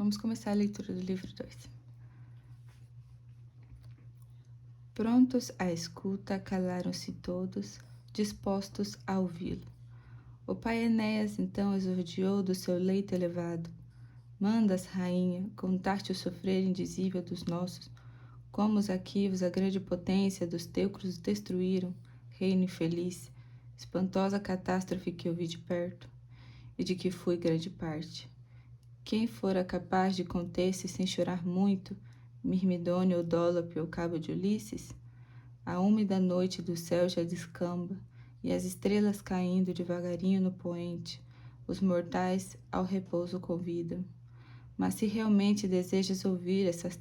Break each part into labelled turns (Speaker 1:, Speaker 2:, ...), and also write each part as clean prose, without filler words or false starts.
Speaker 1: Vamos começar a leitura do livro 2. Prontos à escuta, calaram-se todos, dispostos a ouvi-lo. O pai Enéas então exordiou do seu leito elevado: Mandas, rainha, contar-te o sofrer indizível dos nossos, como os aquivos, a grande potência dos teucros destruíram, reino infeliz, espantosa catástrofe que eu vi de perto, e de que fui grande parte. Quem fora capaz de conter-se sem chorar muito, Mirmidone ou Dólope ou cabo de Ulisses? A úmida noite do céu já descamba, e as estrelas caindo devagarinho no poente, os mortais ao repouso convidam. Mas se realmente desejas ouvir esses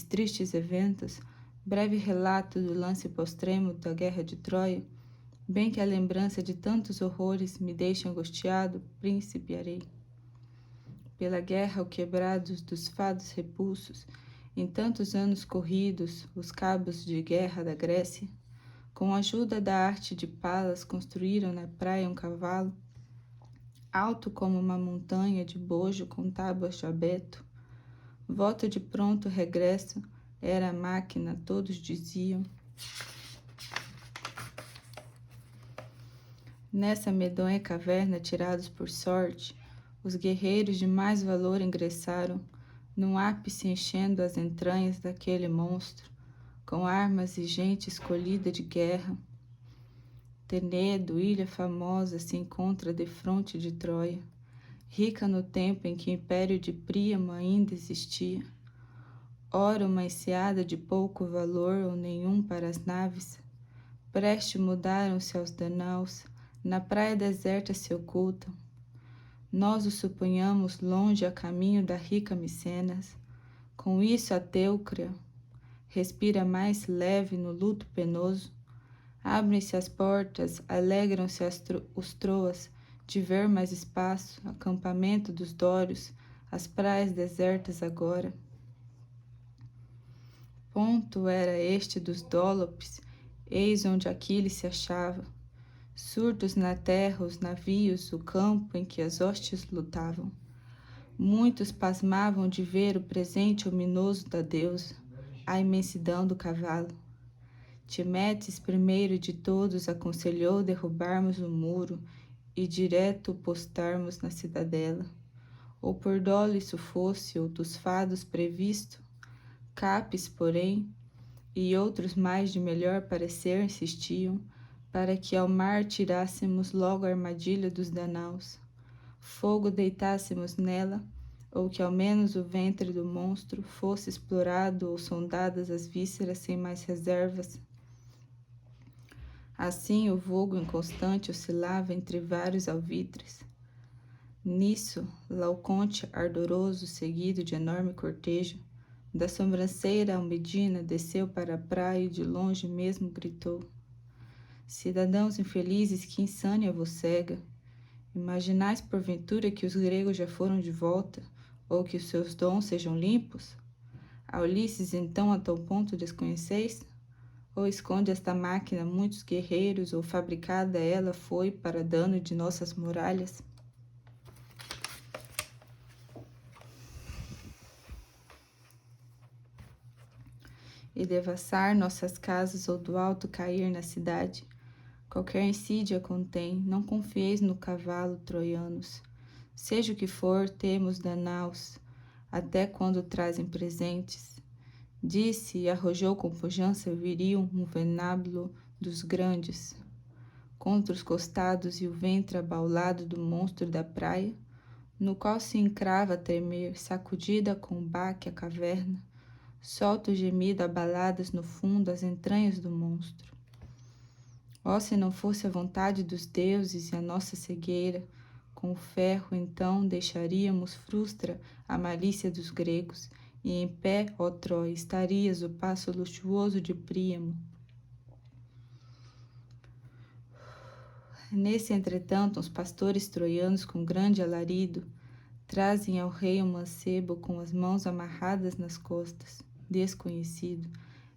Speaker 1: tristes eventos, breve relato do lance postremo da guerra de Troia, bem que a lembrança de tantos horrores me deixe angustiado, principiarei. Pela guerra ou quebrados dos fados repulsos, em tantos anos corridos, os cabos de guerra da Grécia, com a ajuda da arte de Palas, construíram na praia um cavalo, alto como uma montanha de bojo com tábuas de abeto. Voto de pronto regresso era a máquina, todos diziam. Nessa medonha caverna, tirados por sorte, os guerreiros de mais valor ingressaram, num ápice enchendo as entranhas daquele monstro, com armas e gente escolhida de guerra. Tenedo, ilha famosa, se encontra defronte de Troia, rica no tempo em que o império de Príamo ainda existia. Ora uma enseada de pouco valor ou nenhum para as naves, preste mudaram-se aos Danaus, na praia deserta se ocultam. Nós o suponhamos longe a caminho da rica Micenas. Com isso a Teucria respira mais leve no luto penoso. Abrem-se as portas, alegram-se os troas de ver mais espaço, acampamento dos dórios, as praias desertas agora. Ponto era este dos Dólopes, eis onde Aquiles se achava. Surdos na terra os navios, o campo em que as hostes lutavam. Muitos pasmavam de ver o presente ominoso da deusa, a imensidão do cavalo. Timetes, primeiro de todos, aconselhou derrubarmos o muro e direto postarmos na cidadela. Ou por dolo isso fosse, ou dos fados previsto, Capes, porém, e outros mais de melhor parecer insistiam, para que ao mar tirássemos logo a armadilha dos Danaus, fogo deitássemos nela, ou que ao menos o ventre do monstro fosse explorado ou sondadas as vísceras sem mais reservas. Assim o vulgo inconstante oscilava entre vários alvitres. Nisso, Laoconte ardoroso, seguido de enorme cortejo, da sobranceira almedina desceu para a praia e de longe mesmo gritou: Cidadãos infelizes, que insânia vos cega! Imaginais porventura que os gregos já foram de volta, ou que os seus dons sejam limpos? A Ulisses então a tal ponto desconheceis? Ou esconde esta máquina muitos guerreiros, ou fabricada ela foi para dano de nossas muralhas? E devassar nossas casas ou do alto cair na cidade. Qualquer insídia contém, não confieis no cavalo, troianos. Seja o que for, temos Danaus, até quando trazem presentes. Disse e arrojou com pujança viril um venábulo dos grandes. Contra os costados e o ventre abaulado do monstro da praia, no qual se encrava a tremer, sacudida com baque a caverna, solta o gemido abaladas no fundo as entranhas do monstro. Oh, se não fosse a vontade dos deuses e a nossa cegueira, com o ferro então deixaríamos frustra a malícia dos gregos, e em pé, ó Troia, estarias o passo luxuoso de Príamo. Nesse, entretanto, os pastores troianos com grande alarido trazem ao rei um mancebo com as mãos amarradas nas costas, desconhecido,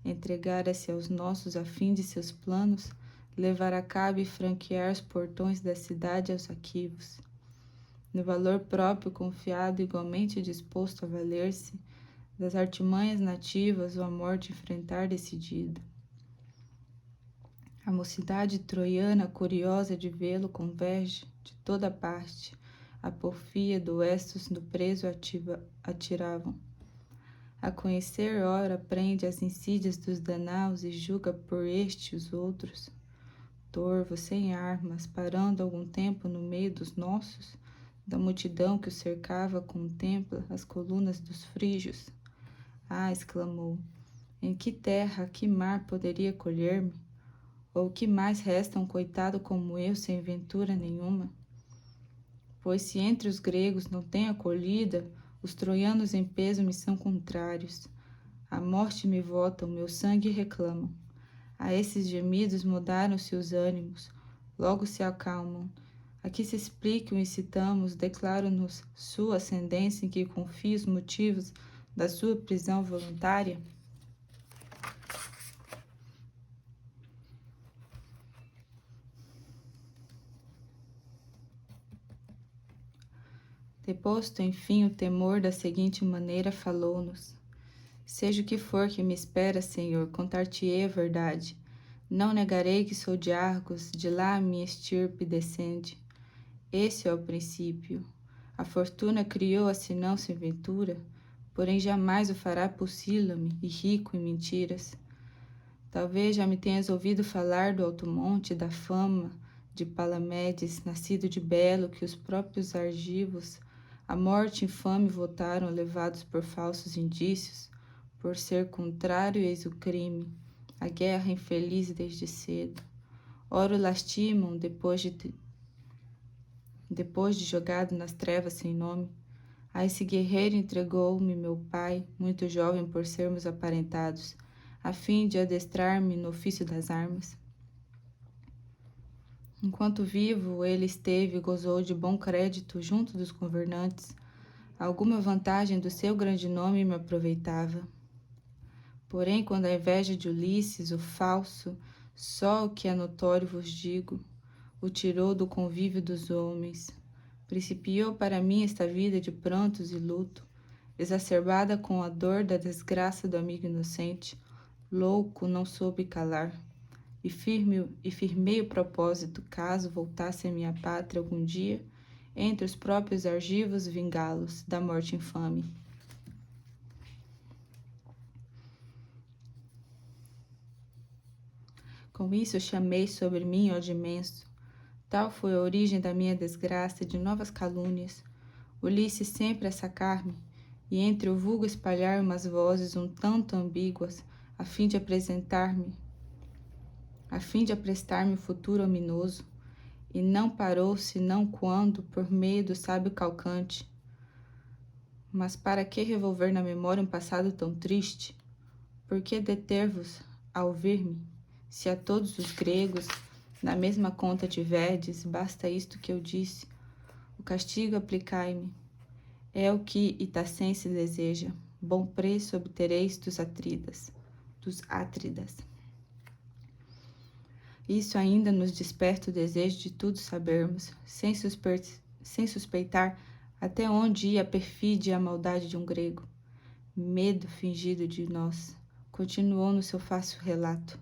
Speaker 1: entregara-se aos nossos a fim de seus planos levar a cabo e franquear os portões da cidade aos aquivos. no valor próprio confiado, igualmente disposto a valer-se das artimanhas nativas ou a morte enfrentar decidida. A mocidade troiana, curiosa de vê-lo, converge de toda parte. A porfia do Estos do preso atiravam. A conhecer, ora, aprende as insídias dos Danaus e julga por este os outros. Torvo, sem armas, parando algum tempo no meio dos nossos, da multidão que o cercava, contempla as colunas dos frígios. Ah, exclamou, em que terra, que mar poderia colher-me? Ou que mais resta um coitado como eu, sem ventura nenhuma? Pois se entre os gregos não tem acolhida, os troianos em peso me são contrários. A morte me vota, o meu sangue reclamam. A esses gemidos mudaram-se os ânimos, logo se acalmam. Aqui se explique o incitamos, declaro-nos sua ascendência em que confia os motivos da sua prisão voluntária? Deposto, enfim, o temor da seguinte maneira falou-nos. Seja o que for que me espera, Senhor, contar-te-ei a verdade. Não negarei que sou de Argos, de lá a minha estirpe descende. Esse é o princípio. A fortuna criou-a senão sem ventura, porém jamais o fará pucílame e rico em mentiras. Talvez já me tenhas ouvido falar do alto monte, da fama de Palamedes, nascido de belo, que os próprios argivos a morte infame votaram, levados por falsos indícios, por ser contrário eis o crime, a guerra infeliz desde cedo. Ora o lastimam depois de jogado nas trevas sem nome. A esse guerreiro entregou-me meu pai, muito jovem por sermos aparentados, a fim de adestrar-me no ofício das armas. Enquanto vivo, ele esteve e gozou de bom crédito junto dos governantes. Alguma vantagem do seu grande nome me aproveitava. Porém, quando a inveja de Ulisses, o falso, só o que é notório vos digo, o tirou do convívio dos homens, principiou para mim esta vida de prantos e luto, exacerbada com a dor da desgraça do amigo inocente, louco não soube calar, e firmei o propósito, caso voltasse à minha pátria algum dia, entre os próprios argivos vingá-los da morte infame. Com isso chamei sobre mim ódio imenso. Tal foi a origem da minha desgraça e de novas calúnias. Ulisses sempre a sacar-me, e entre o vulgo espalhar umas vozes um tanto ambíguas, a fim de aprestar-me o futuro ominoso, e não parou senão quando, por meio do sábio calcante. Mas para que revolver na memória um passado tão triste? Por que deter-vos a ouvir-me? Se a todos os gregos na mesma conta tiverdes, basta isto que eu disse. O castigo aplicai-me. É o que Itacense deseja. Bom preço obtereis dos átridas. Isso ainda nos desperta o desejo de tudo sabermos, sem suspeitar até onde ia a perfídia e a maldade de um grego. Medo fingido de nós, continuou no seu fácil relato.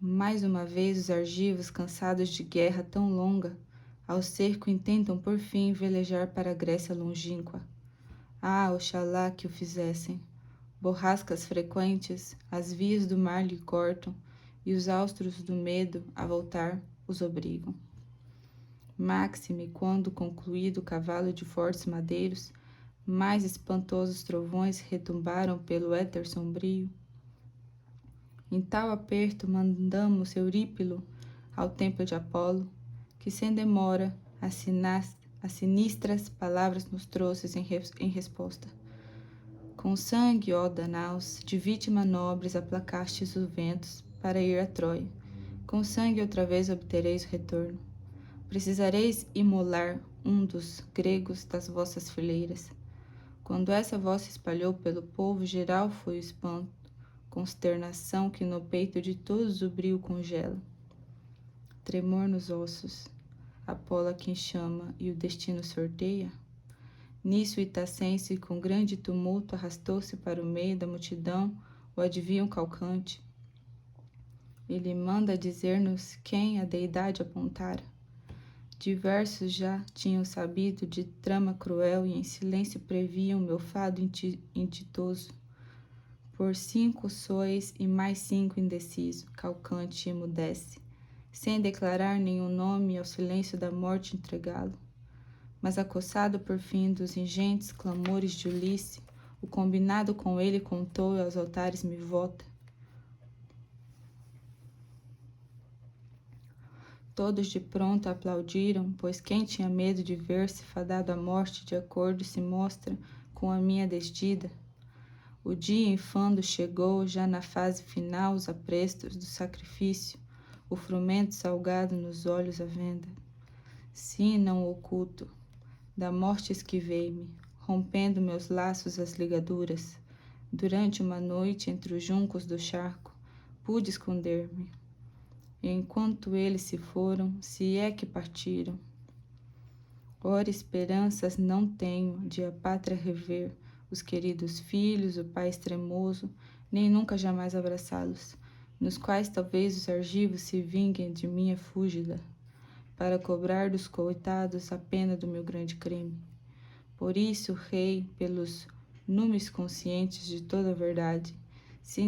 Speaker 1: Mais uma vez os argivos, cansados de guerra tão longa, ao cerco intentam por fim velejar para a Grécia longínqua. Ah, oxalá que o fizessem! Borrascas frequentes as vias do mar lhe cortam, e os austros do medo a voltar os obrigam. Máxime, quando concluído o cavalo de fortes madeiros, mais espantosos trovões retumbaram pelo éter sombrio. Em tal aperto mandamos Eurípilo ao templo de Apolo, que sem demora as sinistras palavras nos trouxe em resposta. Com sangue, ó Danaus, de vítima nobres aplacastes os ventos para ir a Troia. Com sangue outra vez obtereis o retorno. Precisareis imolar um dos gregos das vossas fileiras. Quando essa voz se espalhou pelo povo, geral foi o espanto, consternação que no peito de todos o brio congela. Tremor nos ossos. Apolo a quem chama e o destino sorteia? Nisso Itacense, com grande tumulto, arrastou-se para o meio da multidão o adivinho calcante. Ele manda dizer-nos quem a deidade apontara. Diversos já tinham sabido de trama cruel e em silêncio previam meu fado inditoso. Por 5 sois e mais 5 indeciso, Calcante emudece, sem declarar nenhum nome ao silêncio da morte entregá-lo. Mas acossado por fim dos ingentes clamores de Ulisse, o combinado com ele contou e aos altares me vota. Todos de pronto aplaudiram, pois quem tinha medo de ver-se fadado à morte de acordo se mostra com a minha desdida. O dia infando chegou, já na fase final, os aprestos do sacrifício, o frumento salgado nos olhos à venda. Sim, não oculto, da morte esquivei-me, rompendo meus laços as ligaduras. Durante uma noite, entre os juncos do charco, pude esconder-me. E enquanto eles se foram, se é que partiram. Ora, esperanças não tenho de a pátria rever, os queridos filhos, o pai extremoso, nem nunca jamais abraçá-los, nos quais talvez os argivos se vinguem de minha fúgida, para cobrar dos coitados a pena do meu grande crime. Por isso, o rei, pelos números conscientes de toda a verdade, se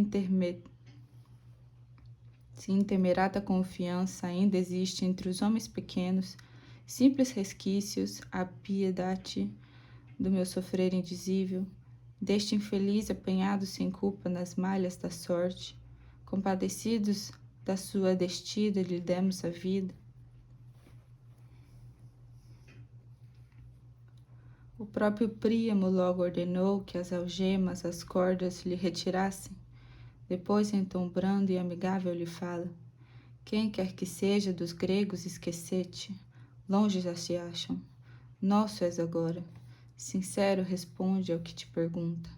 Speaker 1: intemerata confiança ainda existe entre os homens pequenos, simples resquícios, a piedade do meu sofrer indizível, deste infeliz apanhado sem culpa nas malhas da sorte, compadecidos da sua destina lhe demos a vida. O próprio Príamo logo ordenou que as algemas, as cordas lhe retirassem. Depois, em tom brando e amigável, lhe fala: quem quer que seja dos gregos, esquecete, longe já se acham. Nosso és agora. Sincero responde ao que te pergunta: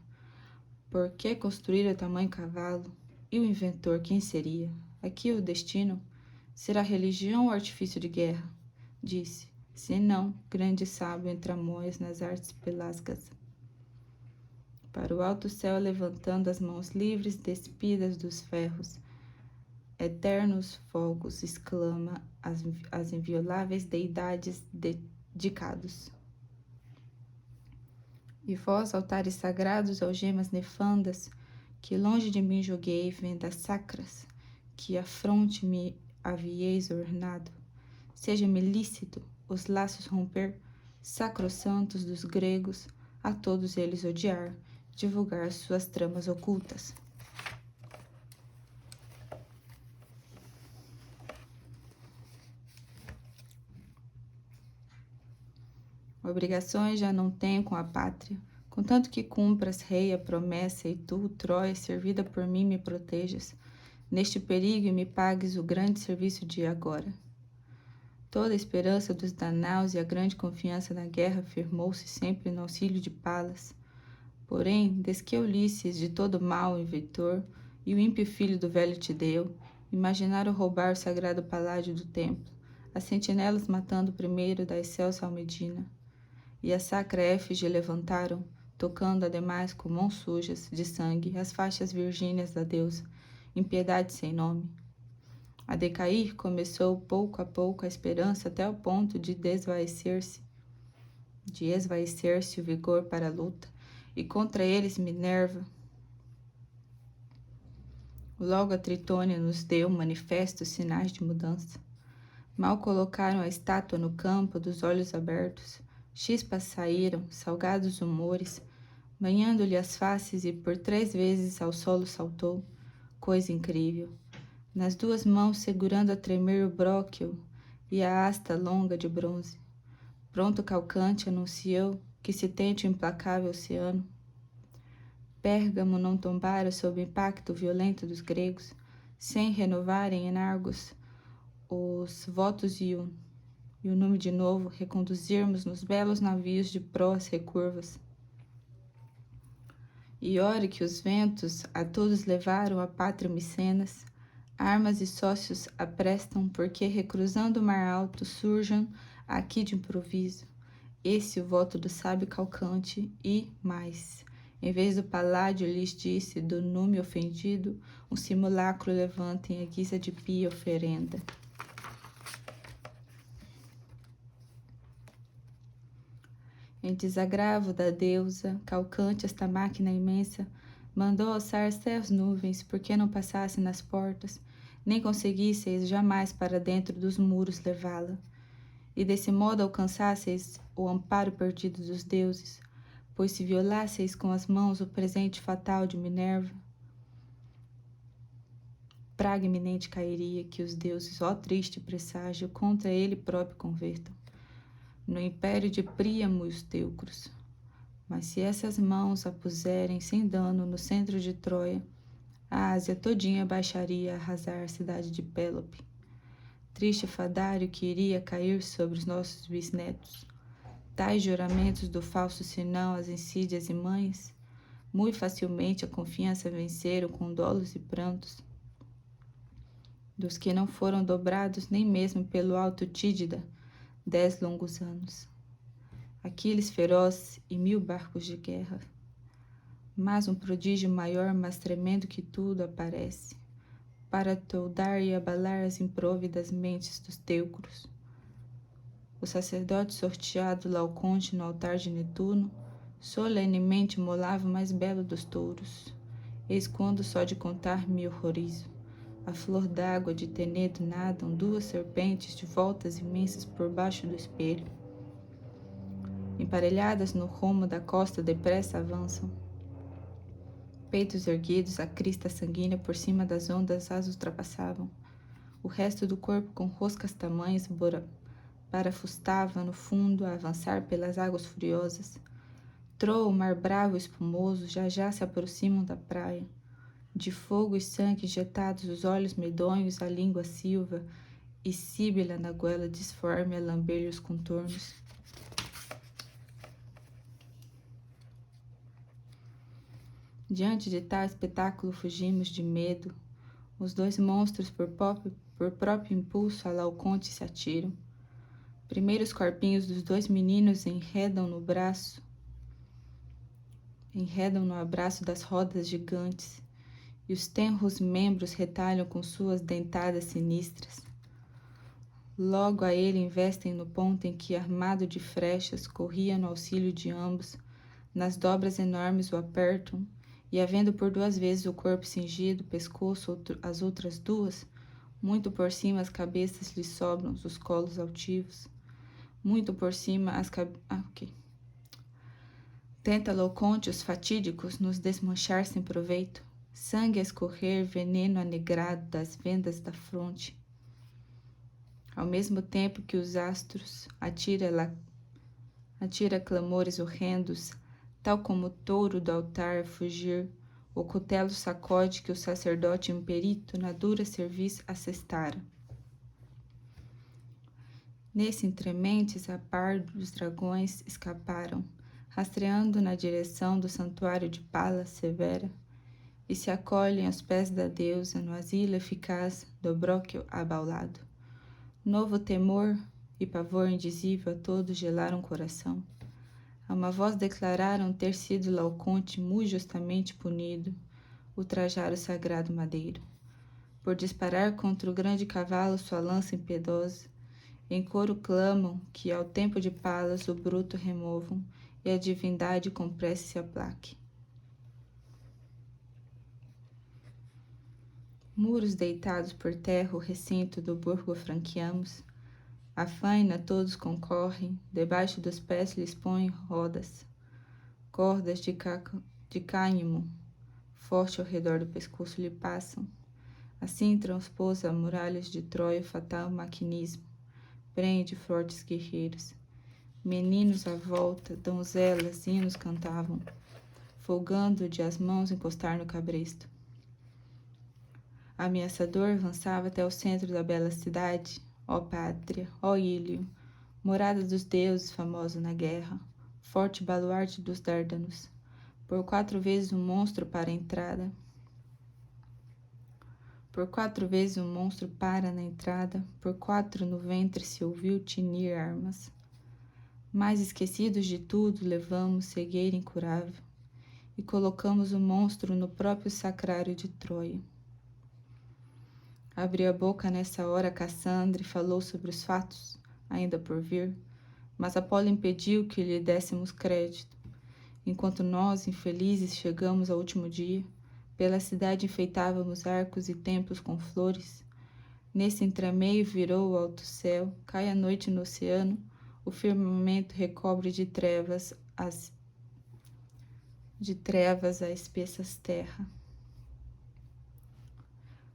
Speaker 1: por que construir a tamanho cavalo? E o inventor quem seria? Aqui o destino? Será religião ou artifício de guerra? Disse: se não, grande sábio em tramóias nas artes pelasgas. Para o alto céu levantando as mãos livres despidas dos ferros, eternos fogos, exclama as invioláveis deidades dedicados. E vós, altares sagrados, algemas nefandas, que longe de mim joguei, vendas sacras, que a fronte me havieis ornado, seja-me lícito os laços romper, sacrossantos dos gregos, a todos eles odiar, divulgar suas tramas ocultas. Obrigações já não tenho com a pátria, contanto que cumpras, rei, a promessa, e tu, Troia, servida por mim, me protejas neste perigo e me pagues o grande serviço de agora. Toda a esperança dos Danaus e a grande confiança na guerra firmou-se sempre no auxílio de Palas. Porém, desde que Ulisses, de todo mal inventor, e o ímpio filho do velho Tideu, imaginaram roubar o sagrado paládio do templo, as sentinelas matando primeiro da excelsa Almedina, e a sacra éfigie levantaram, tocando ademais com mãos sujas de sangue as faixas virgíneas da deusa, impiedade sem nome. A decair começou pouco a pouco a esperança até o ponto de esvaecer-se o vigor para a luta, e contra eles Minerva. Logo a Tritônia nos deu manifestos sinais de mudança. Mal colocaram a estátua no campo dos olhos abertos, chispas saíram, salgados humores, banhando-lhe as faces e por 3 vezes ao solo saltou, coisa incrível, nas 2 mãos segurando a tremer o bróquio e a asta longa de bronze. Pronto Calcante anunciou que se tente o implacável oceano. Pérgamo não tombara sob o impacto violento dos gregos, sem renovarem em Argos os votos e o nome de novo reconduzirmos nos belos navios de proas recurvas. E ora que os ventos a todos levaram a pátria Micenas, armas e sócios aprestam porque recruzando o mar alto surjam aqui de improviso, esse o voto do sábio Calcante e, mais, em vez do paládio lhes disse do nume ofendido, um simulacro levantem à guisa de pia oferenda. Em desagravo da deusa, Calcante, esta máquina imensa, mandou alçar até as nuvens, porque não passasse nas portas, nem conseguisseis jamais para dentro dos muros levá-la, e desse modo alcançasseis o amparo perdido dos deuses, pois se violasseis com as mãos o presente fatal de Minerva, praga iminente cairia que os deuses, ó triste presságio, contra ele próprio convertam, no império de Príamo e os teucros. Mas se essas mãos a puserem sem dano no centro de Troia, a Ásia todinha baixaria a arrasar a cidade de Pélope. Triste fadário que iria cair sobre os nossos bisnetos. Tais juramentos do falso senão as insídias e manhas, muito facilmente a confiança venceram com dolos e prantos, dos que não foram dobrados nem mesmo pelo alto Tídida 10 longos anos. Aquiles feroz e 1000 barcos de guerra. Mas um prodígio maior, mais tremendo que tudo, aparece, para toldar e abalar as impróvidas mentes dos teucros. O sacerdote sorteado Laoconte no altar de Netuno, solenemente molava o mais belo dos touros. Eis quando só de contar me horrorizo. A flor d'água de Tenedo nadam 2 serpentes de voltas imensas por baixo do espelho. Emparelhadas no rumo da costa depressa avançam. Peitos erguidos, a crista sanguínea por cima das ondas as ultrapassavam. O resto do corpo com roscas tamanhas parafustava no fundo a avançar pelas águas furiosas. Troa o mar bravo e espumoso, já se aproximam da praia. De fogo e sangue injetados os olhos medonhos, a língua silva e síbila na goela disforme a lamber-lhe os contornos. Diante de tal espetáculo fugimos de medo. Os 2 monstros por próprio impulso a Laoconte se atiram. Primeiro os corpinhos dos 2 meninos enredam no abraço das rodas gigantes, e os tenros membros retalham com suas dentadas sinistras. Logo a ele investem no ponto em que, armado de frechas, corria no auxílio de ambos, nas dobras enormes o apertam, e havendo por 2 vezes o corpo cingido, pescoço, as outras 2, muito por cima as cabeças lhe sobram os colos altivos, muito por cima as Tenta Laoconte os fatídicos nos desmanchar sem proveito, sangue a escorrer, veneno anegrado das vendas da fronte. Ao mesmo tempo que os astros atira clamores horrendos, tal como o touro do altar a fugir, o cutelo sacode que o sacerdote imperito na dura cerviz assestara. Nesse entrementes, a par dos dragões escaparam, rastreando na direção do santuário de Palas severa, e se acolhem aos pés da deusa no asilo eficaz do bróquio abaulado. Novo temor e pavor indizível a todos gelaram o coração. A uma voz declararam ter sido Laoconte muito justamente punido, ultrajar o sagrado madeiro, por disparar contra o grande cavalo sua lança impiedosa. Em coro clamam que ao tempo de Palas o bruto removam e a divindade com prece se aplaque. Muros deitados por terra o recinto do burgo franqueamos. A faina todos concorrem, debaixo dos pés lhes põem rodas, cordas de cânhamo, forte ao redor do pescoço lhe passam. Assim transpôs a muralhas de Troia o fatal maquinismo, prende fortes guerreiros. Meninos à volta, donzelas, hinos cantavam, folgando de as mãos encostar no cabresto. Ameaçador avançava até o centro da bela cidade, ó pátria, ó Ílio, morada dos deuses famoso na guerra, forte baluarte dos Dárdanos. Por 4 vezes um monstro para a entrada. Por 4 vezes o monstro para na entrada, por 4 no ventre se ouviu tinir armas. Mas esquecidos de tudo, levamos cegueira incurável e colocamos o monstro no próprio sacrário de Troia. Abriu a boca nessa hora Cassandra e falou sobre os fatos, ainda por vir, mas Apolo impediu que lhe dessemos crédito. Enquanto nós, infelizes, chegamos ao último dia, pela cidade enfeitávamos arcos e templos com flores. Nesse entremeio virou o alto céu, cai a noite no oceano, o firmamento recobre de trevas a espessas terra.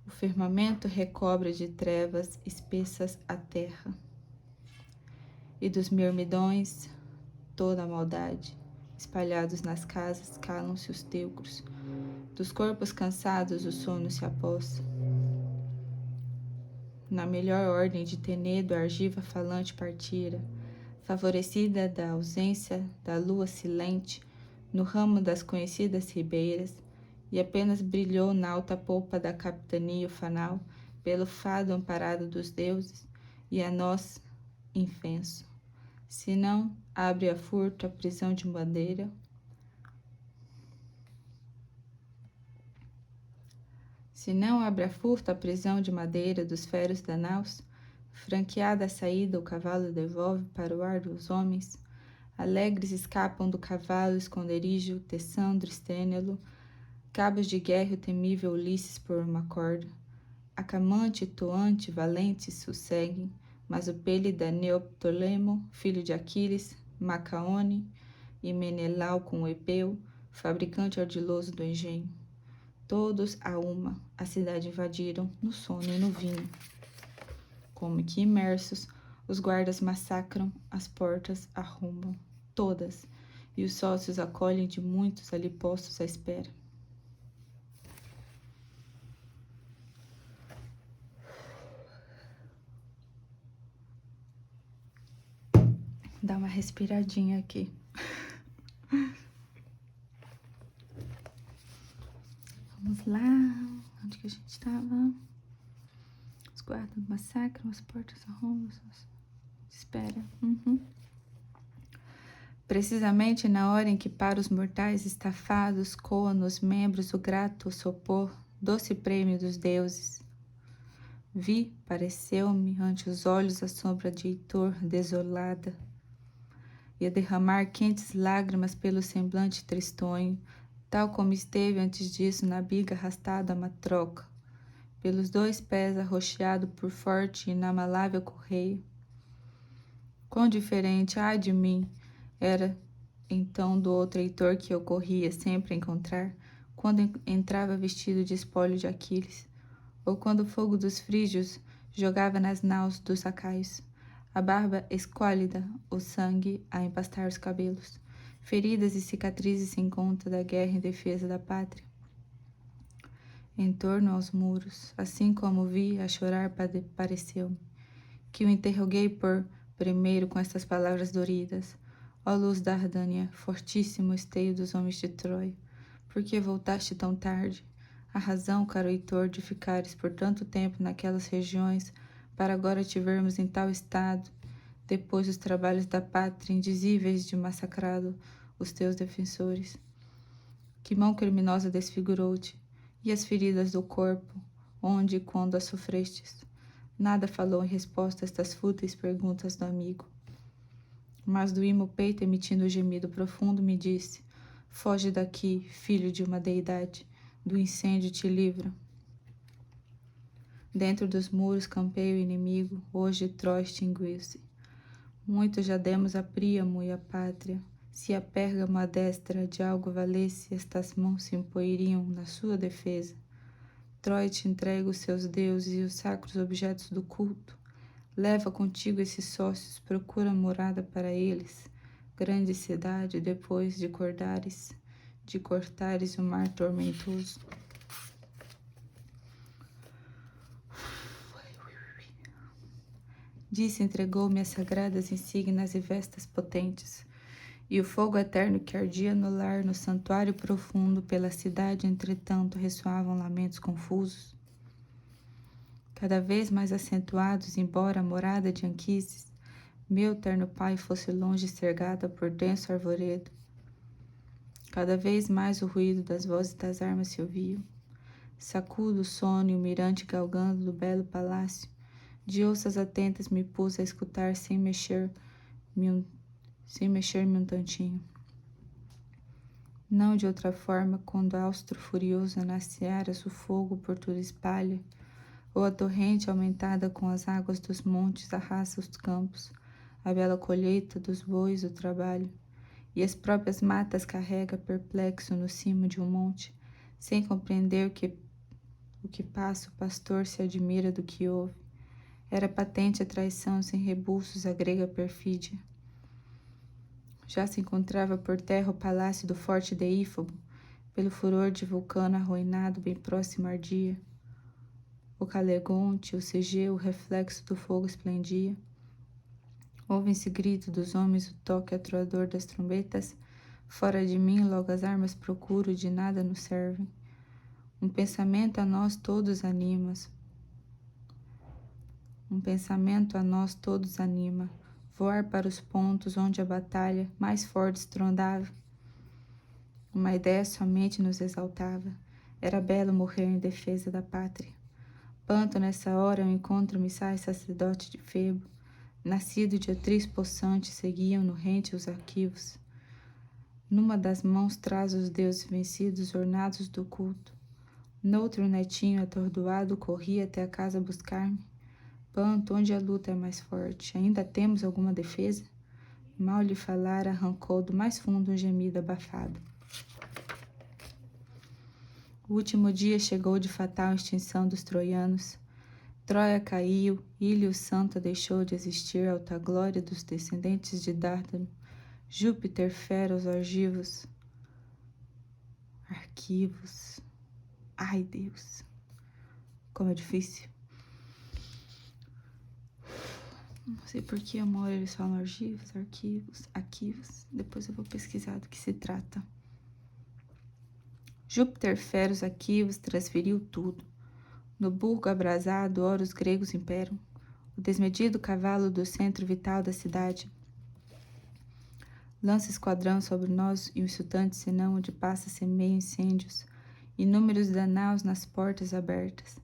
Speaker 1: O firmamento recobre de trevas espessas a terra. E dos mirmidões toda a maldade, espalhados nas casas, calam-se os teucros. Dos corpos cansados o sono se apossa. Na melhor ordem de Tenedo, a argiva falante partira, favorecida da ausência da lua silente, no ramo das conhecidas ribeiras, e apenas brilhou na alta polpa da capitania o fanal, pelo fado amparado dos deuses, e a nós, infenso. Se não, abre a furto a prisão de bandeira. Se não abre a furto a prisão de madeira dos feros da naus, franqueada a saída o cavalo devolve para o ar dos homens, alegres escapam do cavalo esconderijo, Tessandro, Estênelo, cabos de guerra o temível Ulisses por uma corda. Acamante, Toante, valentes sosseguem, mas o pélida Neoptolemo, filho de Aquiles, Macaone e Menelau com o Epeu, fabricante ardiloso do engenho. Todos a uma a cidade invadiram, no sono e no vinho. Como que imersos, os guardas massacram, as portas arrombam, todas, e os sócios acolhem de muitos ali postos à espera. Dá uma respiradinha aqui. Vamos lá, onde que a gente estava? Os guardas massacram, as portas arrombam, espera. Precisamente na hora em que para os mortais estafados coa nos membros o grato sopor, doce prêmio dos deuses. Vi, pareceu-me, ante os olhos a sombra de Heitor desolada, e a derramar quentes lágrimas pelo semblante tristonho, tal como esteve antes disso na biga arrastado a matroca, pelos 2 pés arroxeado por forte e inamalável correio. Quão diferente, ai de mim, era então do outro Heitor que eu corria sempre a encontrar, quando entrava vestido de espólio de Aquiles, ou quando o fogo dos frígios jogava nas naus dos acaios, a barba esquálida, o sangue a empastar os cabelos, feridas e cicatrizes sem conta da guerra em defesa da pátria. Em torno aos muros, assim como vi a chorar, pareceu-me, que o interroguei por primeiro com estas palavras doridas: ó luz da Ardânia, fortíssimo esteio dos homens de Troia, por que voltaste tão tarde? A razão, caro Heitor, de ficares por tanto tempo naquelas regiões, para agora te vermos em tal estado, depois dos trabalhos da pátria indizíveis de massacrado os teus defensores. Que mão criminosa desfigurou-te, e as feridas do corpo, onde e quando as sofrestes? Nada falou em resposta a estas fúteis perguntas do amigo. Mas doí-me o peito, emitindo um gemido profundo, me disse: foge daqui, filho de uma deidade, do incêndio te livra. Dentro dos muros campeia o inimigo, hoje Troia extinguiu-se. Muito já demos a Príamo e a pátria. Se a Pérgamo a destra de algo valesse, estas mãos se empoeriam na sua defesa. Troia te entrega os seus deuses e os sacros objetos do culto. Leva contigo esses sócios, procura morada para eles. Grande cidade, depois de cortares o mar tormentoso. Disse, entregou-me as sagradas insígnias e vestas potentes, e o fogo eterno que ardia no lar, no santuário profundo, pela cidade, entretanto, ressoavam lamentos confusos. cada vez mais acentuados, embora a morada de Anquises, meu terno pai, fosse longe cercada por denso arvoredo. Cada vez mais o ruído das vozes das armas se ouviam. Sacudo o sono e o mirante galgando do belo palácio. De ouças atentas me pus a escutar sem mexer-me um tantinho. Não de outra forma, quando austro furioso na seara o fogo por tudo espalha, ou a torrente aumentada com as águas dos montes arrasta os campos, a bela colheita dos bois o trabalho, e as próprias matas carrega perplexo no cimo de um monte, sem compreender o que passa, o pastor se admira do que ouve. Era patente a traição, sem rebuços a grega perfídia. Já se encontrava por terra o palácio do forte Deífobo, pelo furor de Vulcano arruinado, bem próximo ardia. O Calegonte, o Segeu, o reflexo do fogo esplendia. Ouvem-se grito dos homens, o toque atroador das trombetas. Fora de mim, logo as armas procuro, de nada nos servem. Um pensamento a nós todos anima. Voar para os pontos onde a batalha mais forte estrondava. Uma ideia somente nos exaltava. Era belo morrer em defesa da pátria. Panto nessa hora ao encontro-me sai sacerdote de Febo. Nascido de atriz possante, seguiam no rente os arquivos. Numa das mãos traz os deuses vencidos, ornados do culto. Noutro, o netinho atordoado corria até a casa buscar-me. Panto, onde a luta é mais forte, ainda temos alguma defesa? Mal lhe falara, arrancou do mais fundo um gemido abafado. O último dia chegou de fatal extinção dos troianos. Troia caiu, Ílio Santa deixou de existir, alta glória dos descendentes de Dárdano. Júpiter fera os arquivos. Ai, Deus, como é difícil. Não sei por que uma hora eles falam arquivos. Depois eu vou pesquisar do que se trata. Júpiter fera os arquivos, transferiu tudo. No burgo abrasado, ora os gregos imperam. O desmedido cavalo do centro vital da cidade lança esquadrão sobre nós e o insultante senão onde passa semeia incêndios. Inúmeros danaus nas portas abertas.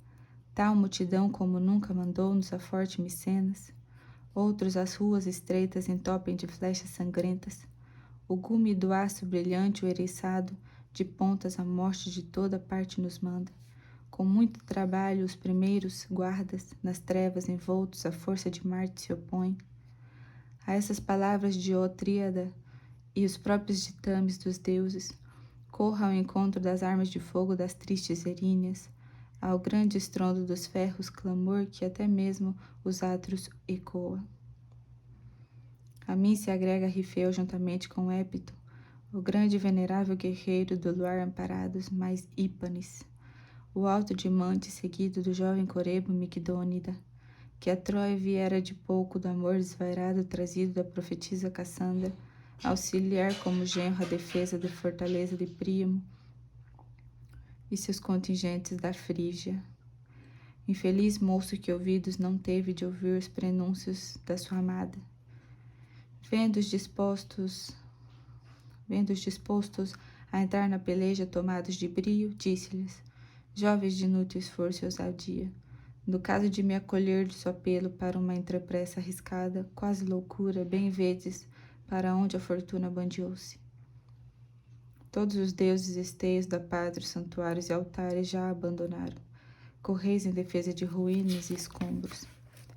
Speaker 1: Tal multidão como nunca mandou-nos a forte Micenas. Outros as ruas estreitas entopem de flechas sangrentas. O gume do aço brilhante, o eriçado, de pontas a morte de toda parte nos manda. Com muito trabalho, os primeiros guardas, nas trevas envoltos, à força de Marte se opõem. A essas palavras de Tríada e os próprios ditames dos deuses, corra ao encontro das armas de fogo das tristes eríneas, ao grande estrondo dos ferros, clamor que até mesmo os atros ecoa. A mim se agrega Rifeu juntamente com Épito, o grande e venerável guerreiro do luar amparados, mais Ípanes, o alto dimante seguido do jovem Corebo Migdônida, que a Troia viera de pouco do amor desvairado trazido da profetisa Cassandra, auxiliar como genro a defesa da fortaleza de Príamo e seus contingentes da Frígia. Infeliz moço que ouvidos não teve de ouvir os prenúncios da sua amada. Vendo-os dispostos a entrar na peleja tomados de brio, disse-lhes, jovens de inútil esforço e ousadia, no caso de me acolher de seu apelo para uma entrepresa arriscada, quase loucura, bem vedes para onde a fortuna bandeou-se. Todos os deuses esteios da pátria, santuários e altares já a abandonaram. Correis em defesa de ruínas e escombros,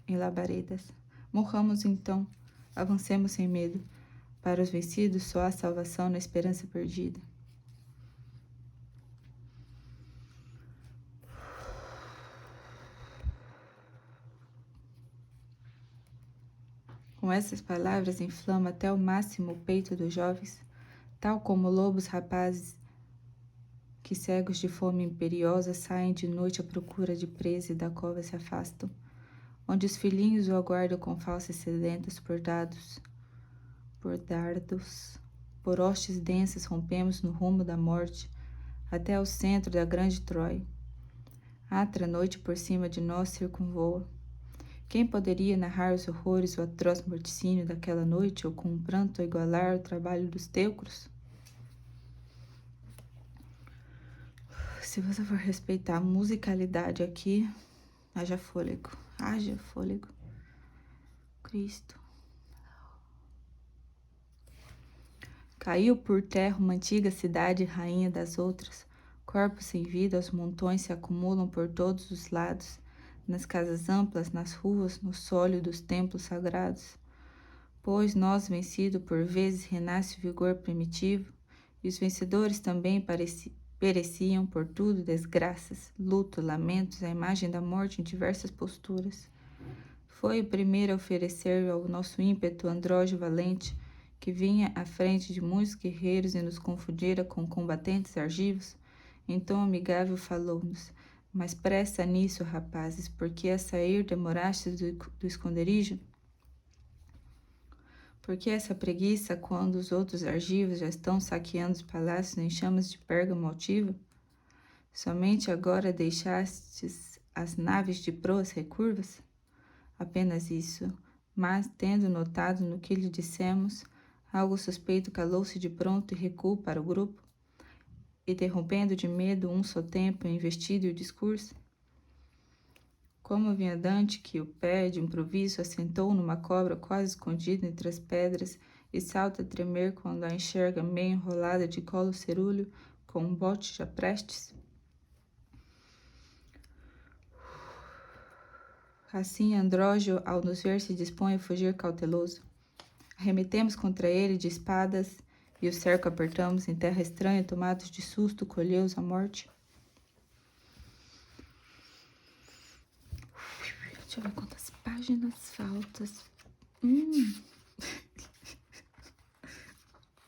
Speaker 1: em labaredas. Morramos então, avancemos sem medo. Para os vencidos só há salvação na esperança perdida. Com essas palavras inflama até o máximo o peito dos jovens, tal como lobos rapazes que cegos de fome imperiosa saem de noite à procura de presa e da cova se afastam, onde os filhinhos o aguardam com falsas sedentas por dardos, por hostes densas rompemos no rumo da morte, até ao centro da grande Troia. Atra noite por cima de nós circunvoa. Quem poderia narrar os horrores, o atroz morticínio daquela noite, ou com um pranto igualar o trabalho dos teucros? Se você for respeitar a musicalidade aqui, haja fôlego, haja fôlego. Cristo. Caiu por terra uma antiga cidade, rainha das outras. Corpos sem vida aos montões se acumulam por todos os lados, nas casas amplas, nas ruas, no sólio dos templos sagrados. Pois nós, vencido por vezes, renasce o vigor primitivo, e os vencedores também pereciam por tudo desgraças, luto, lamentos, a imagem da morte em diversas posturas. Foi o primeiro a oferecer ao nosso ímpeto andrógeno valente, que vinha à frente de muitos guerreiros e nos confundira com combatentes argivos. Em tom amigável falou-nos: mas pressa nisso, rapazes, porque a sair demorastes do esconderijo? Por que essa preguiça quando os outros argivos já estão saqueando os palácios em chamas de Pérgamo altiva? Somente agora deixastes as naves de proas recurvas? Apenas isso, mas, tendo notado no que lhe dissemos, algo suspeito calou-se de pronto e recuou para o grupo, interrompendo de medo um só tempo o investido e o discurso. Como o viandante que o pé de improviso assentou numa cobra quase escondida entre as pedras e salta a tremer quando a enxerga meio enrolada de colo cerúleo com um bote já prestes? Assim, Andrógeo, ao nos ver, se dispõe a fugir cauteloso. Arremetemos contra ele de espadas e o cerco apertamos em terra estranha, tomados de susto, colheu-os a morte. Deixa eu ver quantas páginas faltam.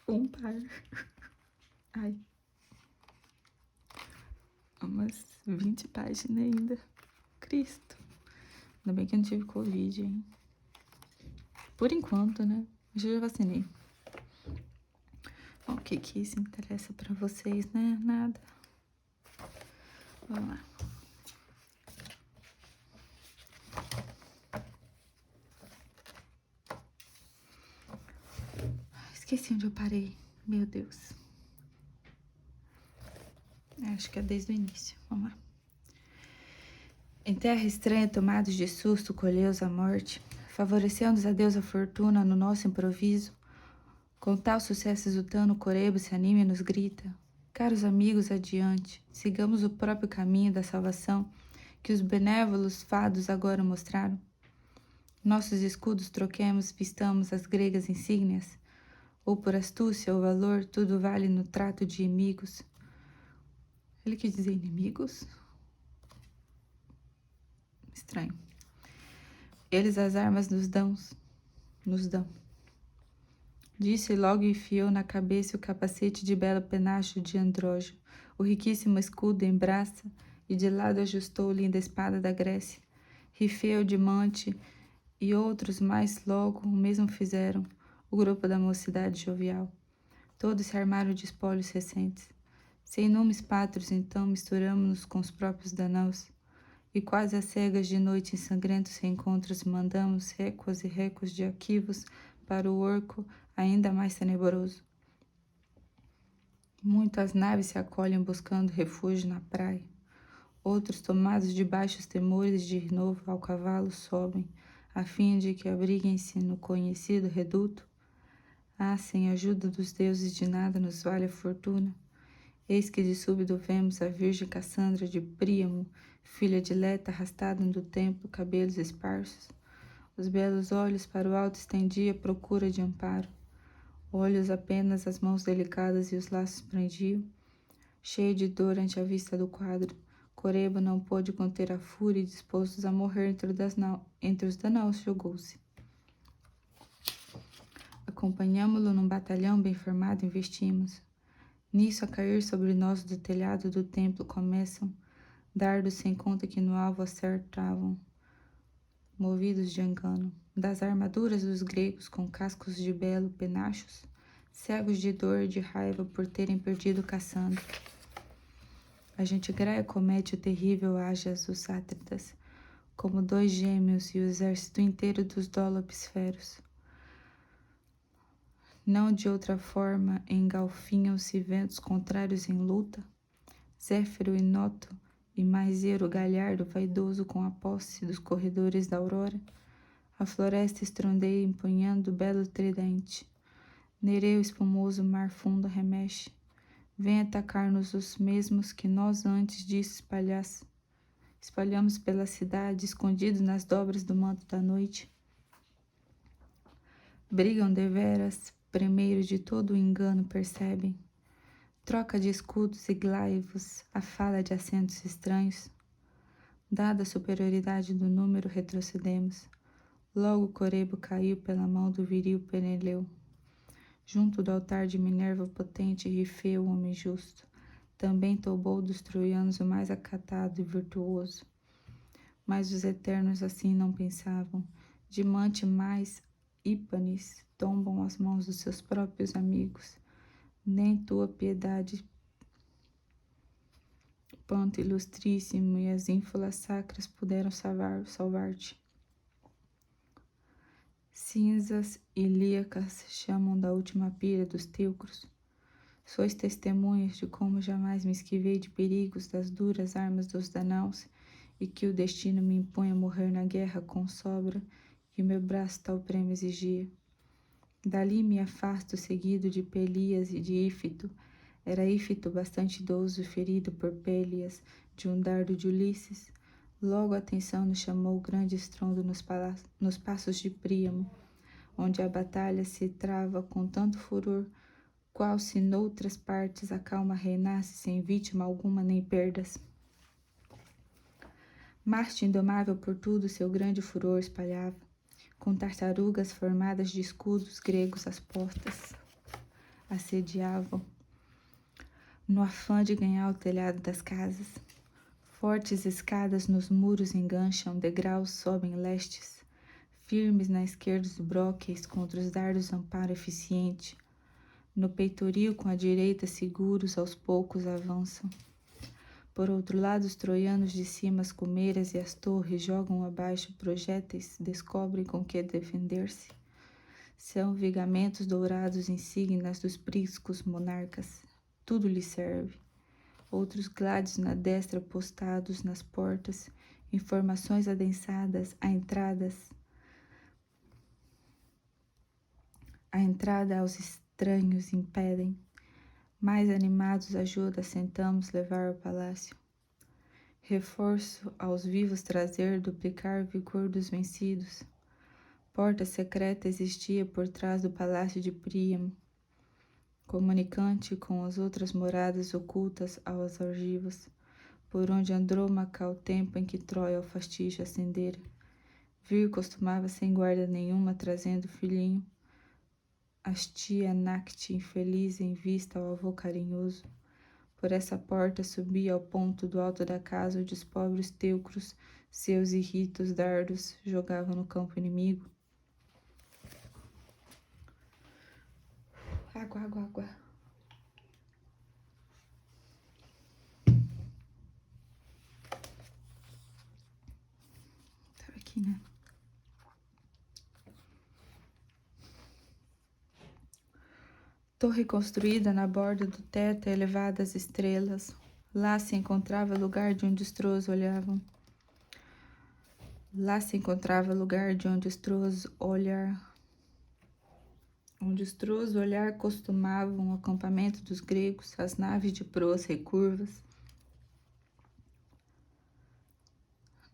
Speaker 1: Um par. Ai. Umas 20 páginas ainda. Cristo. Ainda bem que eu não tive Covid, hein? Por enquanto, né? Eu já vacinei. Bom, o que isso interessa pra vocês, né? Nada. Vamos lá. Esqueci onde eu parei. Meu Deus. Acho que é desde o início. Vamos lá. Em terra estranha, tomados de susto, colheu-os a morte. Favoreceu-nos a Deus a fortuna no nosso improviso. Com tal sucesso exultando, o Corebo se anima e nos grita: caros amigos, adiante, sigamos o próprio caminho da salvação que os benévolos fados agora mostraram. Nossos escudos troquemos, vistamos as gregas insígnias, ou por astúcia ou valor, tudo vale no trato de inimigos. Ele quis dizer inimigos? Estranho. Eles as armas nos dão. Disse e logo enfiou na cabeça o capacete de belo penacho de Andrógeno, o riquíssimo escudo em braça, e de lado ajustou linda espada da Grécia. Rifeu, Dimante e outros mais logo o mesmo fizeram, o grupo da mocidade jovial. Todos se armaram de espólios recentes. Sem nomes pátrios, então, misturamo-nos com os próprios danaus, e quase às cegas de noite em sangrentos reencontros mandamos récuas e récuas de arquivos para o orco ainda mais tenebroso. Muitas naves se acolhem buscando refúgio na praia. Outros, tomados de baixos temores, de novo ao cavalo sobem, a fim de que abriguem-se no conhecido reduto. Ah, sem ajuda dos deuses de nada nos vale a fortuna. Eis que de súbito vemos a virgem Cassandra de Príamo, filha de Leta, arrastada do templo, cabelos esparsos. Os belos olhos para o alto estendia, procura de amparo. Olhos apenas, as mãos delicadas e os laços prendiam. Cheio de dor ante a vista do quadro, Corebo não pôde conter a fúria e, dispostos a morrer entre os danaus, jogou-se. Acompanhámo-lo num batalhão bem formado e investimos. Nisso, a cair sobre nós do telhado do templo começam dardos sem conta que no alvo acertavam, movidos de engano. Das armaduras dos gregos com cascos de belo penachos, cegos de dor e de raiva por terem perdido Cassandra. A Gentigreia comete o terrível Ágias dos Sátridas, como 2 gêmeos e o exército inteiro dos Dólopes feros. Não de outra forma engalfinham-se ventos contrários em luta, Zéfiro e Noto, e Maizero galhardo vaidoso com a posse dos corredores da aurora, a floresta estrondeia empunhando o belo tridente, Nereu espumoso mar fundo remexe, vem atacar-nos os mesmos que nós antes disso espalhamos pela cidade, escondidos nas dobras do manto da noite. Brigam deveras, primeiro de todo o engano percebem, troca de escudos e glaivos, a fala de acentos estranhos. Dada a superioridade do número, retrocedemos. Logo o Corebo caiu pela mão do viril Peneleu. Junto do altar de Minerva potente, Rifeu, o homem justo. Também tombou dos troianos o mais acatado e virtuoso. Mas os eternos assim não pensavam. Dimante mais Ípanes tombam as mãos dos seus próprios amigos. Nem tua piedade, Panto ilustríssimo, e as ínfulas sacras puderam salvar-te. Cinzas ilíacas chamam da última pira dos teucros. Sois testemunhas de como jamais me esquivei de perigos das duras armas dos danaus, e que o destino me impõe a morrer na guerra com sobra, e o meu braço tal prêmio exigia. Dali me afasto seguido de Pelias e de Ífito. Era Ífito bastante idoso, ferido por Pélias, de um dardo de Ulisses. Logo a atenção nos chamou o grande estrondo nos passos de Príamo, onde a batalha se trava com tanto furor, qual se noutras partes a calma reinasse sem vítima alguma nem perdas. Marte indomável por tudo seu grande furor espalhava, com tartarugas formadas de escudos gregos as portas assediavam, no afã de ganhar o telhado das casas. Fortes escadas nos muros engancham, degraus sobem lestes, firmes na esquerda os bróqueis, contra os dardos amparo eficiente. No peitoril com a direita seguros aos poucos avançam. Por outro lado, os troianos de cima as cumeiras e as torres jogam abaixo projéteis, descobrem com que defender-se. São vigamentos dourados insígnias dos priscos monarcas. Tudo lhe serve. Outros gládios na destra postados nas portas, informações adensadas, a entrada aos estranhos impedem. Mais animados ajuda, sentamos levar ao palácio. Reforço aos vivos trazer, duplicar o vigor dos vencidos. Porta secreta existia por trás do palácio de Príamo, comunicante com as outras moradas ocultas aos argivos, por onde Andrômaca ao tempo em que Troia ao fastígio acendera. Vir costumava sem guarda nenhuma, trazendo o filhinho, hastia nacte infeliz em vista ao avô carinhoso. Por essa porta subia ao ponto do alto da casa, onde os pobres teucros, seus irritos dardos, jogavam no campo inimigo. Água. Tava aqui, né? Torre construída na borda do teto, elevada às estrelas. Lá se encontrava lugar de onde os troos olhavam. Lá se encontrava lugar de onde os troos olhar costumavam o acampamento dos gregos, as naves de proas recurvas.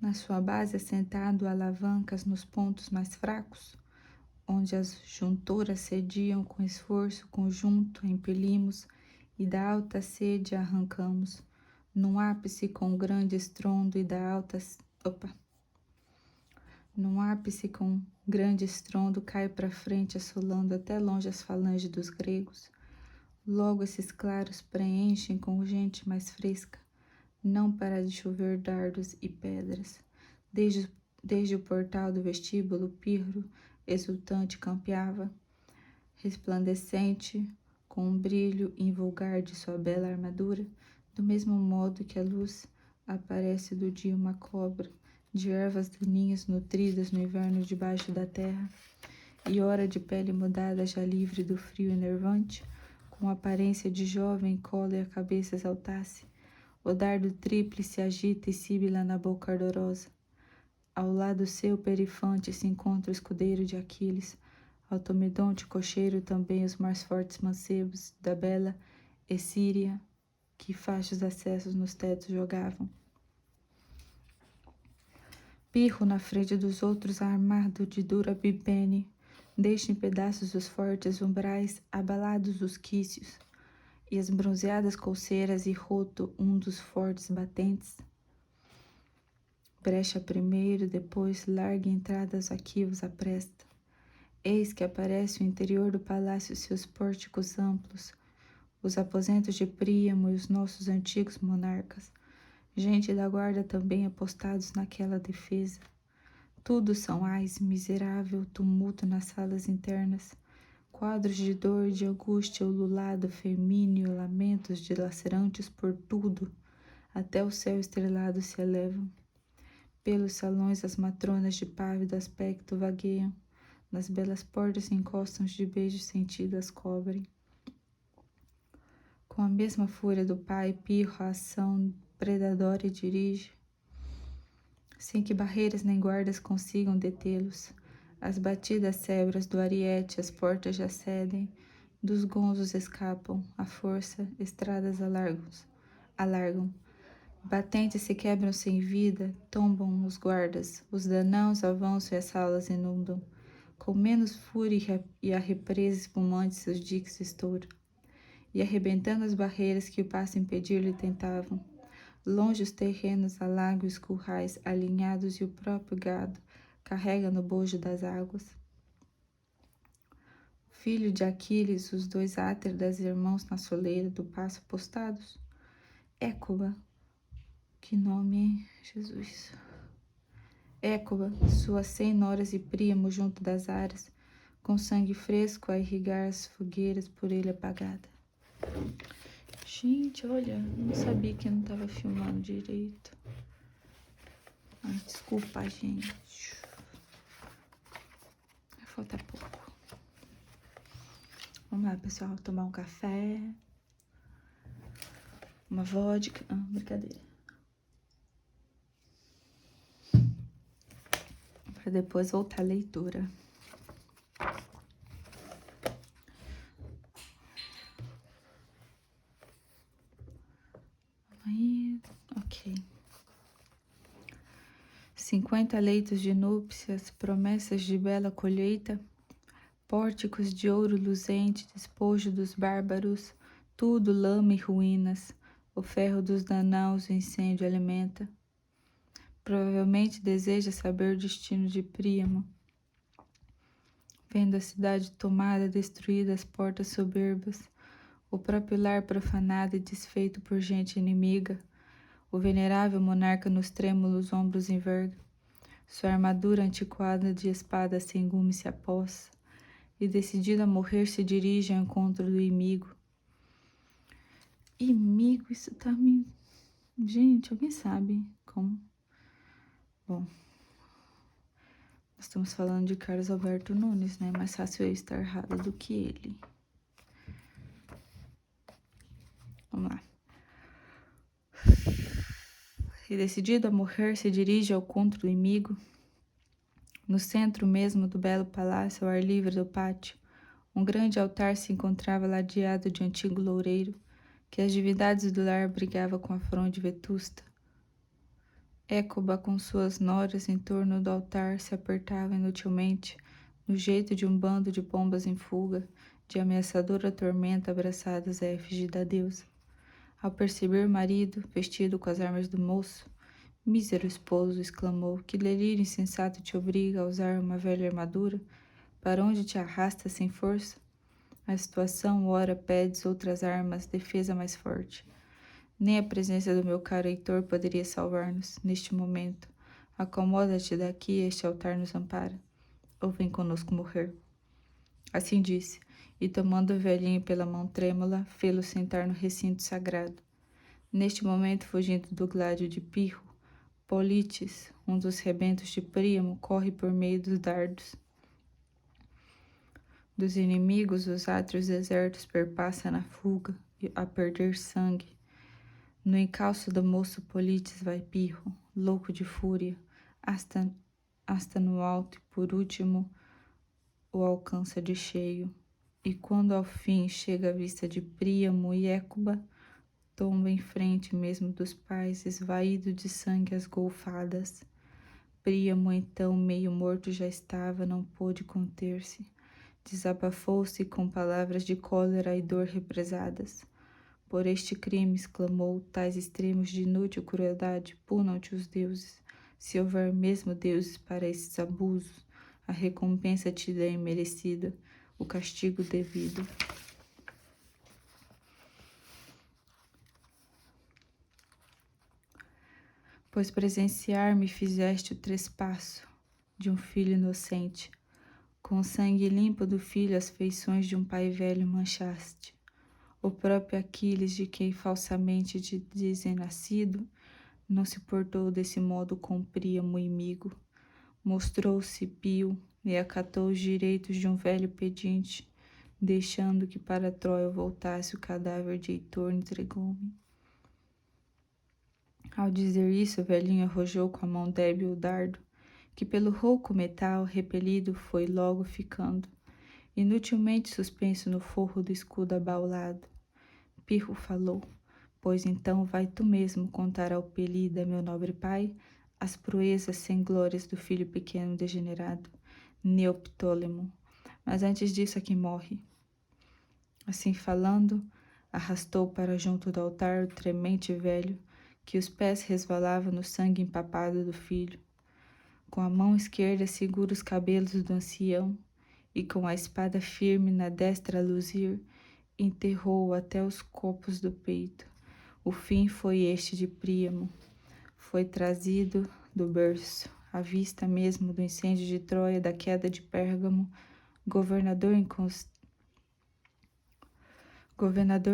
Speaker 1: Na sua base assentado alavancas nos pontos mais fracos, onde as junturas cediam com esforço conjunto, impelimos e da alta sede arrancamos, num ápice com grande estrondo e da alta... Num ápice com grande estrondo cai para frente, assolando até longe as falanges dos gregos. Logo esses claros preenchem com gente mais fresca, não para de chover dardos e pedras. Desde o portal do vestíbulo, Pirro, exultante, campeava, resplandecente, com um brilho invulgar de sua bela armadura, Do mesmo modo que a luz aparece do dia uma cobra, de ervas daninhas nutridas no inverno debaixo da terra, e ora de pele mudada já livre do frio enervante, com aparência de jovem cola e a cabeça exaltasse, o dardo tríplice agita e sibila na boca ardorosa. Ao lado seu perifante se encontra o escudeiro de Aquiles, Automedonte cocheiro também os mais fortes mancebos da bela Essíria, que faixos acessos nos tetos jogavam. Pirro na frente dos outros armado de dura bipene, deixa em pedaços os fortes umbrais, abalados os quícios, e as bronzeadas colseiras e roto um dos fortes batentes. Brecha primeiro, depois larga entrada aos arquivos apresta. Eis que aparece o interior do palácio seus pórticos amplos, os aposentos de Príamo e os nossos antigos monarcas, gente da guarda também apostados naquela defesa. Tudo são ais, miserável tumulto nas salas internas, quadros de dor, de angústia, ululado, femíneo, lamentos dilacerantes por tudo, até o céu estrelado se elevam. Pelos salões as matronas de pávido aspecto vagueiam, nas belas portas encostam de beijos sentidos cobrem. Com a mesma fúria do pai, Pirro a ação predadora dirige, sem que barreiras nem guardas consigam detê-los. As batidas sebras do ariete as portas já cedem, dos gonzos escapam, à força, estradas alargam. Batentes se quebram sem vida, tombam os guardas, os danãos avançam e as salas inundam. Com menos fúria e a represa espumante seus diques estouram, e arrebentando as barreiras que o passo impedir-lhe tentavam. Longe os terrenos alagam os currais alinhados e o próprio gado carrega no bojo das águas. Filho de Aquiles, os dois átridas irmãos na soleira do passo postados. Écuba, que nome, hein, Jesus? Écuba, suas 100 noras e Príamo junto das aras, com sangue fresco a irrigar as fogueiras por ele apagada. Gente, olha, não sabia que eu não estava filmando direito. Ai, desculpa, gente. Falta pouco. Vamos lá, pessoal, tomar um café. Uma vodka. Ah, brincadeira. Para depois voltar à leitura. Aí, ok. 50 leitos de núpcias, promessas de bela colheita, pórticos de ouro luzente, despojo dos bárbaros, tudo lama e ruínas, o ferro dos danaus o incêndio alimenta. Provavelmente deseja saber o destino de Príamo. Vendo a cidade tomada, destruída, as portas soberbas, o próprio lar profanado e desfeito por gente inimiga, o venerável monarca nos trêmulos ombros enverga, sua armadura antiquada de espada sem gume se apossa, e decidido a morrer se dirige ao encontro do inimigo. Inimigo, isso tá me... Gente, alguém sabe como? Bom, nós estamos falando de Carlos Alberto Nunes, né? Mais fácil eu estar errado do que ele. Vamos lá. E decidido a morrer, se dirige ao encontro do inimigo. No centro mesmo do belo palácio, ao ar livre do pátio, um grande altar se encontrava ladeado de antigo loureiro, que as divindades do lar abrigava com a fronde vetusta. Écuba com suas noras em torno do altar se apertava inutilmente, no jeito de um bando de pombas em fuga, de ameaçadora tormenta abraçadas à efígie da deusa. Ao perceber o marido, vestido com as armas do moço, mísero esposo, exclamou, que delírio insensato te obriga a usar uma velha armadura? Para onde te arrasta sem força? A situação, ora pedes outras armas, defesa mais forte. Nem a presença do meu caro Heitor poderia salvar-nos, neste momento. Acomoda-te daqui, este altar nos ampara. Ou vem conosco morrer. Assim disse, e tomando o velhinho pela mão trêmula, fê-lo sentar no recinto sagrado. Neste momento, fugindo do gládio de Pirro, Polites, um dos rebentos de Príamo, corre por meio dos dardos dos inimigos. Os átrios desertos perpassa na fuga, a perder sangue. No encalço do moço Polites vai Pirro, louco de fúria, hasta no alto, e por último o alcança de cheio. E quando ao fim chega à vista de Príamo e Hécuba, tomba em frente mesmo dos pais, esvaído de sangue as golfadas. Príamo então, meio morto já estava, não pôde conter-se. Desabafou-se com palavras de cólera e dor represadas. Por este crime, exclamou, tais extremos de inútil crueldade, punam-te os deuses. Se houver mesmo deuses para esses abusos, a recompensa te é imerecida, o castigo devido. Pois presenciar-me fizeste o trespasso de um filho inocente. Com o sangue limpo do filho as feições de um pai velho manchaste. O próprio Aquiles, de quem falsamente te dizem nascido, não se portou desse modo com Príamo inimigo. Mostrou-se pio e acatou os direitos de um velho pedinte, deixando que para Troia voltasse o cadáver de Heitor entregou-me. Ao dizer isso, o velhinho arrojou com a mão débil o dardo, que pelo rouco metal repelido foi logo ficando, inutilmente suspenso no forro do escudo abaulado. Pirro falou, pois então vai tu mesmo contar ao Pelida, meu nobre pai, as proezas sem glórias do filho pequeno degenerado, Neoptólemo. Mas antes disso aqui morre. Assim falando, arrastou para junto do altar o tremente velho, que os pés resvalavam no sangue empapado do filho. Com a mão esquerda segura os cabelos do ancião, e com a espada firme na destra a luzir, enterrou-o até os copos do peito. O fim foi este de Príamo. Foi trazido do berço, à vista mesmo do incêndio de Troia, da queda de Pérgamo, governador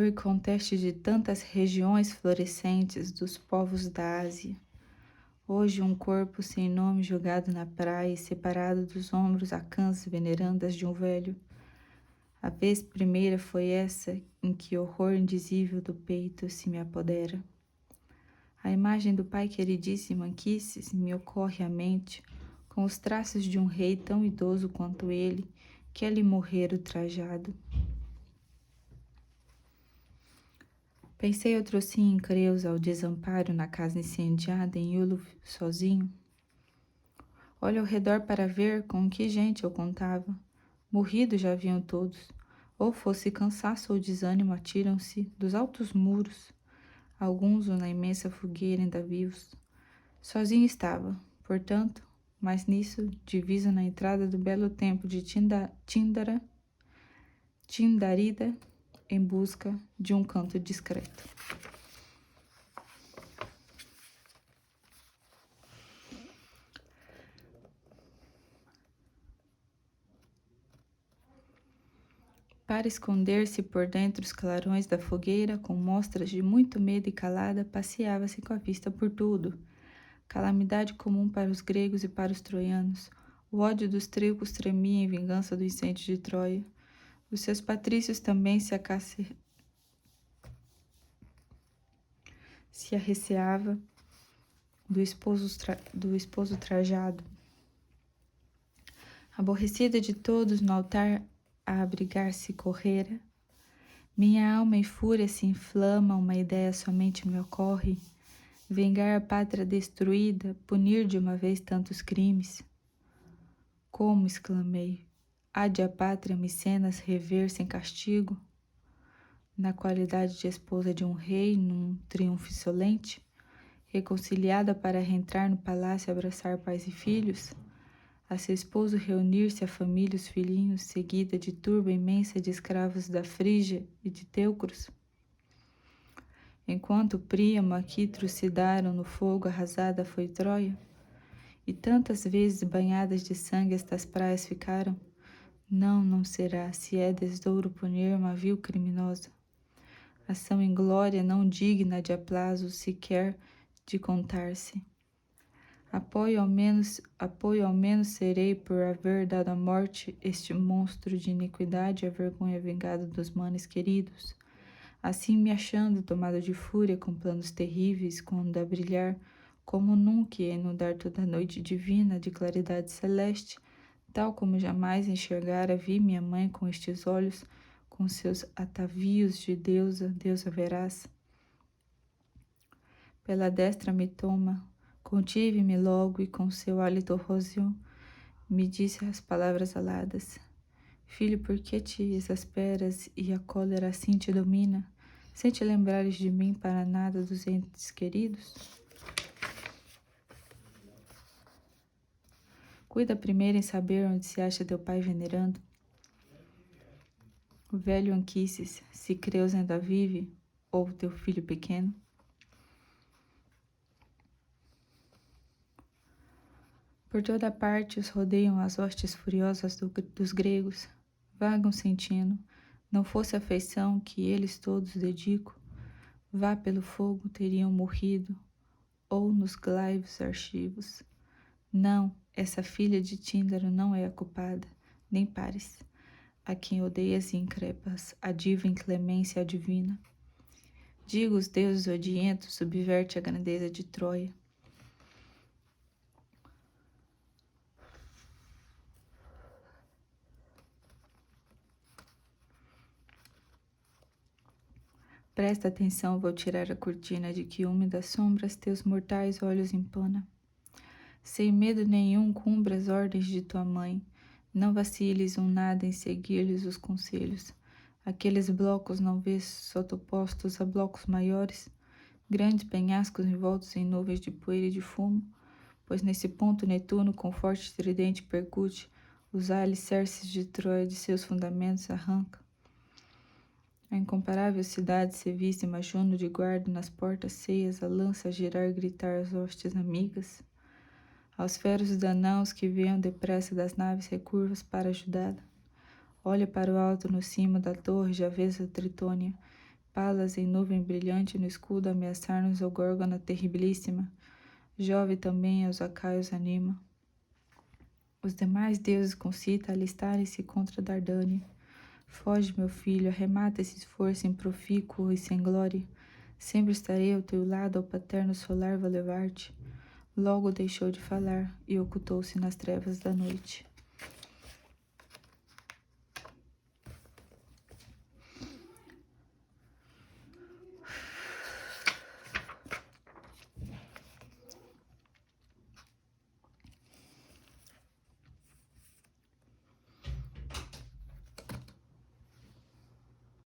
Speaker 1: e conteste de tantas regiões florescentes dos povos da Ásia. Hoje um corpo sem nome jogado na praia, separado dos ombros a cãs venerandas de um velho. A vez primeira foi essa em que horror indizível do peito se me apodera. A imagem do pai queridíssimo Anquises me ocorre à mente, com os traços de um rei tão idoso quanto ele, que ali morrera ultrajado. Pensei outrosim em Creus ao desamparo na casa incendiada em Iulo sozinho. Olho ao redor para ver com que gente eu contava. Morridos já haviam todos. Ou fosse cansaço ou desânimo, atiram-se dos altos muros. Alguns na imensa fogueira ainda vivos. Sozinho estava, portanto, mas nisso diviso na entrada do belo templo de Tindarida, em busca de um canto discreto. Para esconder-se por dentro os clarões da fogueira, com mostras de muito medo e calada, passeava-se com a vista por tudo. Calamidade comum para os gregos e para os troianos. O ódio dos teucros tremia em vingança do incêndio de Troia. Os seus patrícios também se arreceava do esposo trajado. Aborrecida de todos no altar a abrigar-se correra, minha alma em fúria se inflama, uma ideia somente me ocorre, vingar a pátria destruída, punir de uma vez tantos crimes. Como, exclamei, há de a pátria Micenas rever sem castigo? Na qualidade de esposa de um rei, num triunfo insolente, reconciliada para reentrar no palácio e abraçar pais e filhos, a seu esposo reunir-se a família e os filhinhos, seguida de turba imensa de escravos da Frígia e de teucros? Enquanto Príamo aqui trucidaram no fogo arrasada foi Troia, e tantas vezes banhadas de sangue estas praias ficaram, não será, se é desdouro punir uma vil criminosa. ação em glória não digna de aplauso sequer de contar-se. Apoio ao menos serei por haver dado à morte este monstro de iniquidade e a vergonha vingada dos manes queridos. Assim me achando tomado de fúria com planos terríveis, quando a brilhar, como nunca e inundar toda a noite divina de claridade celeste, tal como jamais enxergara, vi minha mãe com estes olhos, com seus atavios de deusa veraz. Pela destra me toma, contive-me logo e com seu hálito róseo me disse as palavras aladas. Filho, por que te exasperas e a cólera assim te domina, sem te lembrares de mim para nada dos entes queridos? Cuida primeiro em saber onde se acha teu pai venerando. O velho Anquises, se Creus ainda vive, ou teu filho pequeno. Por toda parte os rodeiam as hostes furiosas dos gregos, vagam sentindo, não fosse a feição que eles todos dedico, vá pelo fogo teriam morrido, ou nos glaivos archivos. Não, essa filha de Tíndaro não é a culpada, nem pares, a quem odeias e increpas, a diva inclemência divina. Digo, os deuses odientos subverte a grandeza de Troia. Presta atenção, vou tirar a cortina de que úmidas sombras teus mortais olhos empana. Sem medo nenhum cumpra as ordens de tua mãe, não vaciles nada em seguir-lhes os conselhos. Aqueles blocos não vês sotopostos a blocos maiores, grandes penhascos envoltos em nuvens de poeira e de fumo, pois nesse ponto Netuno com forte tridente percute, os alicerces de Troia de seus fundamentos arranca. A incomparável cidade se vista, imagino de guarda nas portas ceias, a lança a girar, gritar as hostes amigas. Aos feros danaus que venham depressa das naves recurvas para ajudá-la. Olha para o alto no cimo da torre, já vês a Tritônia, Palas em nuvem brilhante no escudo ameaçar-nos o Górgona terribilíssima. Jove também aos acaios anima. Os demais deuses concita alistarem-se contra Dardânia. Foge, meu filho, arremata esse esforço improfícuo e sem glória. Sempre estarei ao teu lado, ao paterno solar vou levar-te. Logo deixou de falar e ocultou-se nas trevas da noite.